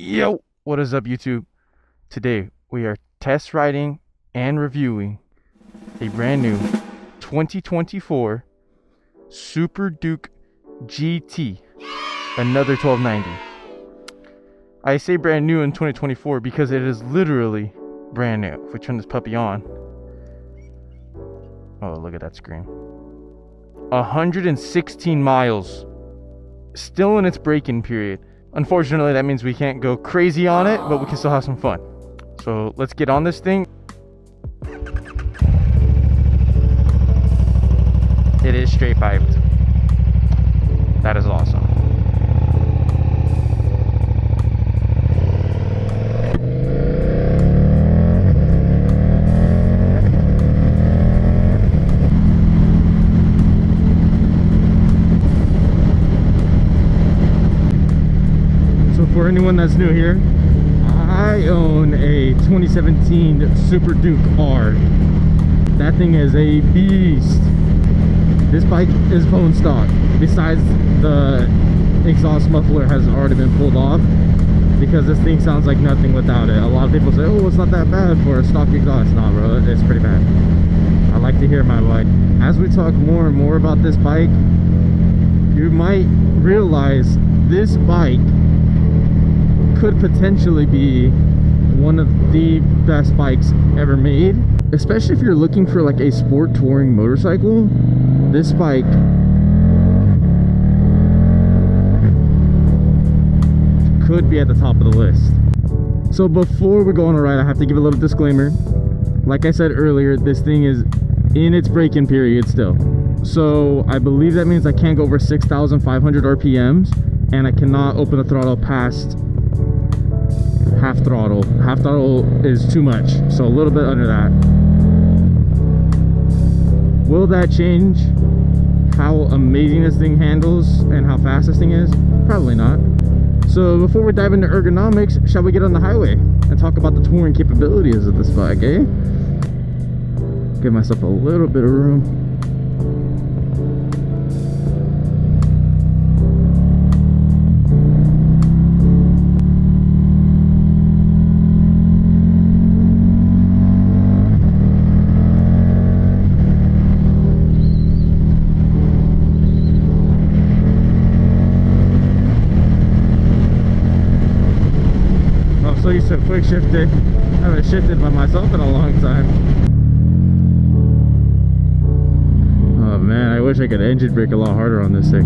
Yo, what is up, YouTube? Today we are test riding and reviewing a brand new 2024 Super Duke GT, another 1290. I say brand new in 2024 because it is literally brand new. If we turn this puppy on, oh, look at that screen. 116 miles, still in its break-in period. Unfortunately, that means we can't go crazy on it, but we can still have some fun. So let's get on this thing. It is straight piped. That is awesome. For anyone that's new here, I own a 2017 Super Duke R. That thing is a beast. This bike is bone stock. Besides, the exhaust muffler has already been pulled off because this thing sounds like nothing without it. A lot of people say, oh, it's not that bad for a stock exhaust. Nah, bro, it's pretty bad. I like to hear my bike. As we talk more and more about this bike, you might realize this bike could potentially be one of the best bikes ever made, especially if you're looking for like a sport touring motorcycle. This bike could be at the top of the list. So before we go on a ride, I have to give a little disclaimer. Like I said earlier, this thing is in its break-in period still, so I believe that means I can't go over 6,500 RPMs, and I cannot open the throttle past half throttle. Half throttle is too much, so a little bit under that. Will that change how amazing this thing handles and how fast this thing is? Probably not. So before we dive into ergonomics, shall we get on the highway and talk about the touring capabilities of this bike, eh? Give myself a little bit of room. So used to quick shifting. I haven't shifted by myself in a long time. Oh man, I wish I could engine brake a lot harder on this thing.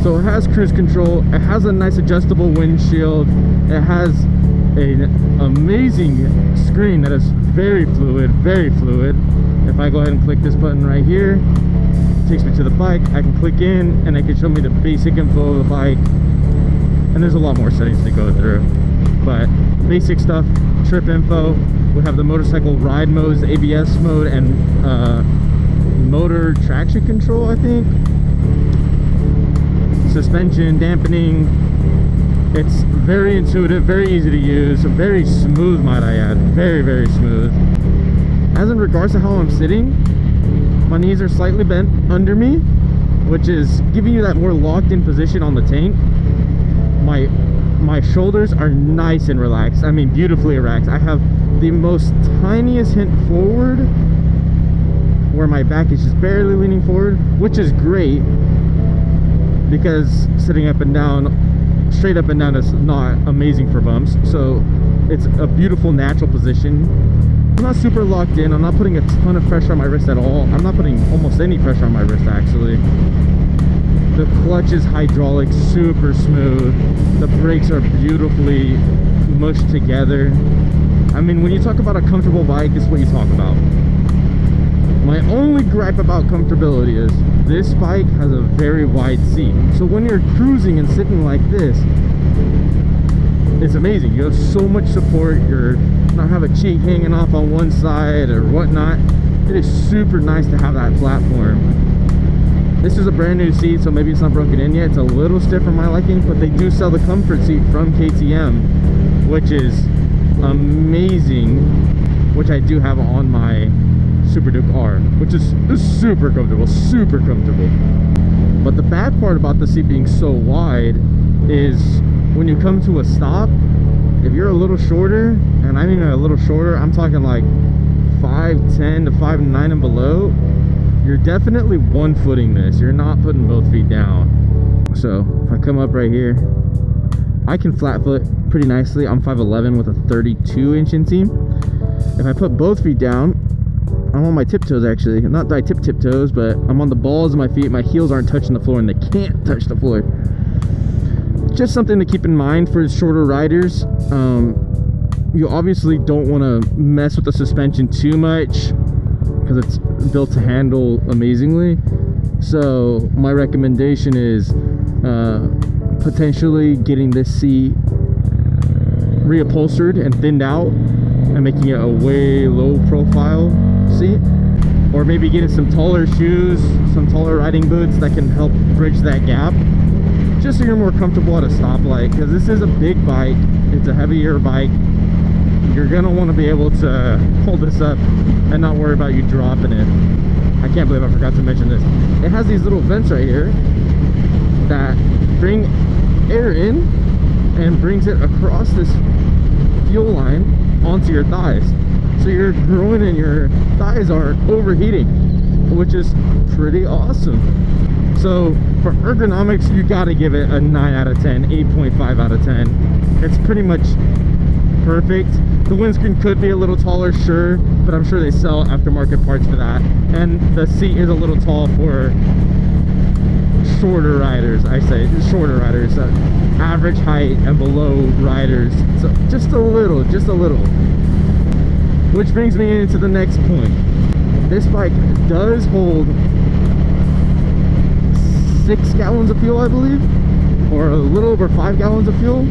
So it has cruise control, it has a nice adjustable windshield, it has an amazing screen that is very fluid, very fluid. If I go ahead and click this button right here, it takes me to the bike. I can click in and it can show me the basic info of the bike. And there's a lot more settings to go through, but basic stuff, trip info. We have the motorcycle ride modes, ABS mode, and motor traction control, I think. Suspension, dampening. It's very intuitive, very easy to use, very smooth, might I add. Very, very smooth. As in regards to how I'm sitting, my knees are slightly bent under me, which is giving you that more locked in position on the tank. My shoulders are nice and relaxed. I mean, beautifully relaxed. I have the most tiniest hint forward where my back is just barely leaning forward, which is great because sitting up and down, straight up and down, is not amazing for bumps. So it's a beautiful natural position. I'm not super locked in. I'm not putting a ton of pressure on my wrist at all. I'm not putting almost any pressure on my wrist, actually. The clutch is hydraulic, super smooth. The brakes are beautifully mushed together. I mean, when you talk about a comfortable bike, this is what you talk about. My only gripe about comfortability is this bike has a very wide seat. So when you're cruising and sitting like this, it's amazing. You have so much support. You're not have a cheek hanging off on one side or whatnot. It is super nice to have that platform. This is a brand new seat, so maybe it's not broken in yet. It's a little stiff for my liking, but they do sell the comfort seat from KTM, which is amazing, which I do have on my Super Duke R, which is super comfortable, super comfortable. But the bad part about the seat being so wide is when you come to a stop, if you're a little shorter, and I mean a little shorter, I'm talking like 5'10" to 5'9" and below, you're definitely one-footing this. You're not putting both feet down. So if I come up right here, I can flat foot pretty nicely. I'm 5'11" with a 32-inch inseam. If I put both feet down, I'm on my tiptoes actually. Not that I tiptoes, but I'm on the balls of my feet. My heels aren't touching the floor, and they can't touch the floor. Just something to keep in mind for shorter riders. You obviously don't want to mess with the suspension too much because it's built to handle amazingly. So my recommendation is potentially getting this seat reupholstered and thinned out and making it a way low profile seat, or maybe getting some taller shoes, some taller riding boots that can help bridge that gap, just so you're more comfortable at a stoplight, because this is a big bike. It's a heavier bike. You're gonna want to be able to hold this up and not worry about you dropping it. I can't believe I forgot to mention this. It has these little vents right here that bring air in and brings it across this fuel line onto your thighs, so your groin and your thighs aren't overheating, which is pretty awesome. So for ergonomics, you got to give it a 9 out of 10, 8.5 out of 10. It's pretty much perfect. The windscreen could be a little taller, sure, but I'm sure they sell aftermarket parts for that. And the seat is a little tall for shorter riders. I say shorter riders, average height and below riders. So just a little. Which brings me into the next point. This bike does hold 6 gallons of fuel, I believe, or a little over 5 gallons of fuel.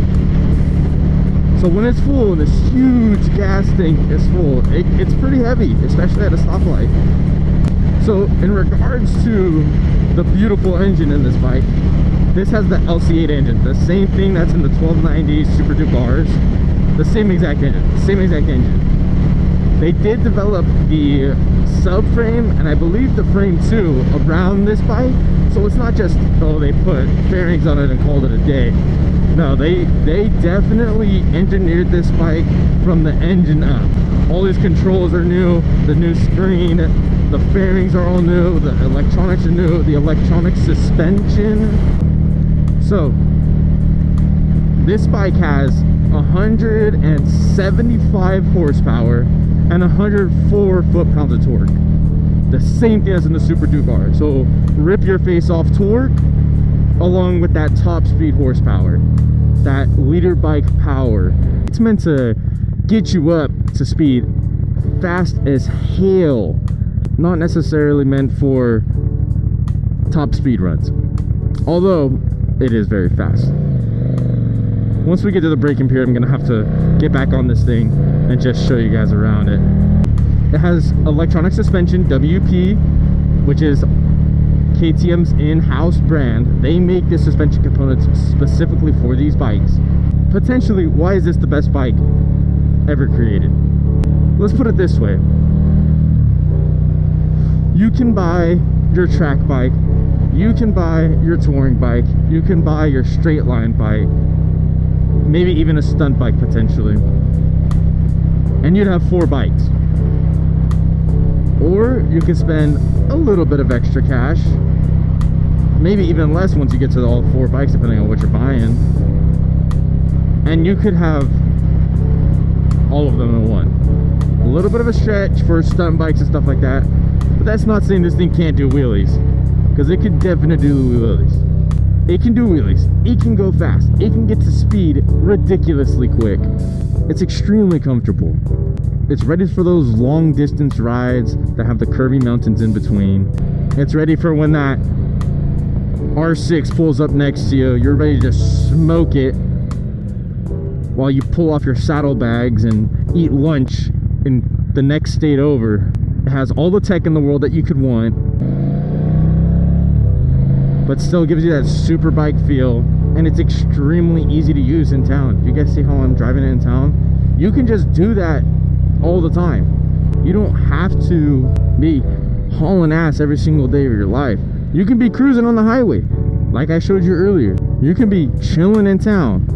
So when it's full and this huge gas tank is full, it's pretty heavy, especially at a stoplight. So in regards to the beautiful engine in this bike, this has the LC8 engine, the same thing that's in the 1290 Super Duke Rs, the same exact engine. They did develop the subframe and I believe the frame too around this bike, so it's not just, oh, they put fairings on it and called it a day. No, they definitely engineered this bike from the engine up. All these controls are new, the new screen, the fairings are all new, the electronics are new, the electronic suspension. So this bike has 175 horsepower and 104 foot-pounds of torque. The same thing as in the Super Duke R. So rip your face off torque along with that top speed horsepower, that leader bike power. It's meant to get you up to speed fast as hell, not necessarily meant for top speed runs, although it is very fast. Once we get to the braking period, I'm gonna have to get back on this thing and just show you guys around it. It has electronic suspension, WP, which is KTM's in-house brand. They make the suspension components specifically for these bikes. Potentially, why is this the best bike ever created? Let's put it this way. You can buy your track bike, you can buy your touring bike, you can buy your straight line bike, maybe even a stunt bike potentially, and you'd have 4 bikes. Or you can spend a little bit of extra cash, maybe even less once you get to all 4 bikes depending on what you're buying, and you could have all of them in one. A little bit of a stretch for stunt bikes and stuff like that, but that's not saying this thing can't do wheelies, because it can definitely do wheelies. It can do wheelies, it can go fast, it can get to speed ridiculously quick. It's extremely comfortable. It's ready for those long distance rides that have the curvy mountains in between. It's ready for when that R6 pulls up next to you, you're ready to smoke it while you pull off your saddlebags and eat lunch in the next state over. It has all the tech in the world that you could want, but still gives you that super bike feel, and it's extremely easy to use in town. You guys see how I'm driving it in town? You can just do that all the time. You don't have to be hauling ass every single day of your life. You can be cruising on the highway, like I showed you earlier. You can be chilling in town.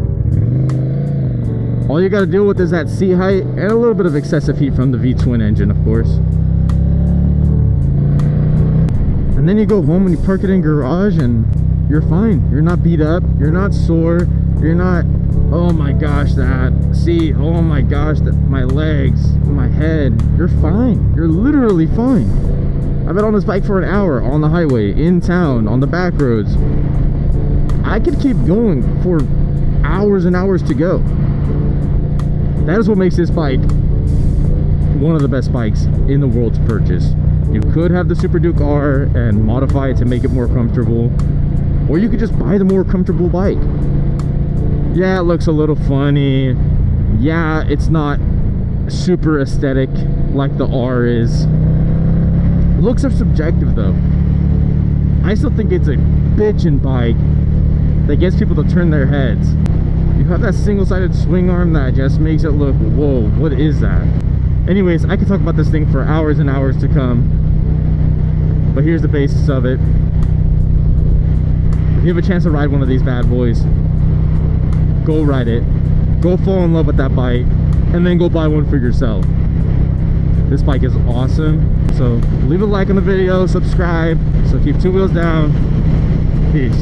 All you got to deal with is that seat height and a little bit of excessive heat from the V-twin engine, of course. And then you go home and you park it in garage and you're fine. You're not beat up, you're not sore, you're not, oh my gosh, that seat, oh my gosh, my legs, my head. You're fine. You're literally fine. I've been on this bike for an hour on the highway, in town, on the back roads. I could keep going for hours and hours to go. That is what makes this bike one of the best bikes in the world to purchase. You could have the Super Duke R and modify it to make it more comfortable, or you could just buy the more comfortable bike. Yeah, it looks a little funny. Yeah, it's not super aesthetic like the R is. Looks are subjective though. I still think it's a bitchin' bike that gets people to turn their heads. You have that single-sided swing arm that just makes it look, whoa, what is that? Anyways, I could talk about this thing for hours and hours to come, but here's the basis of it. If you have a chance to ride one of these bad boys, go ride it, go fall in love with that bike, and then go buy one for yourself. This bike is awesome. So leave a like on the video, subscribe. So keep two wheels down. Peace.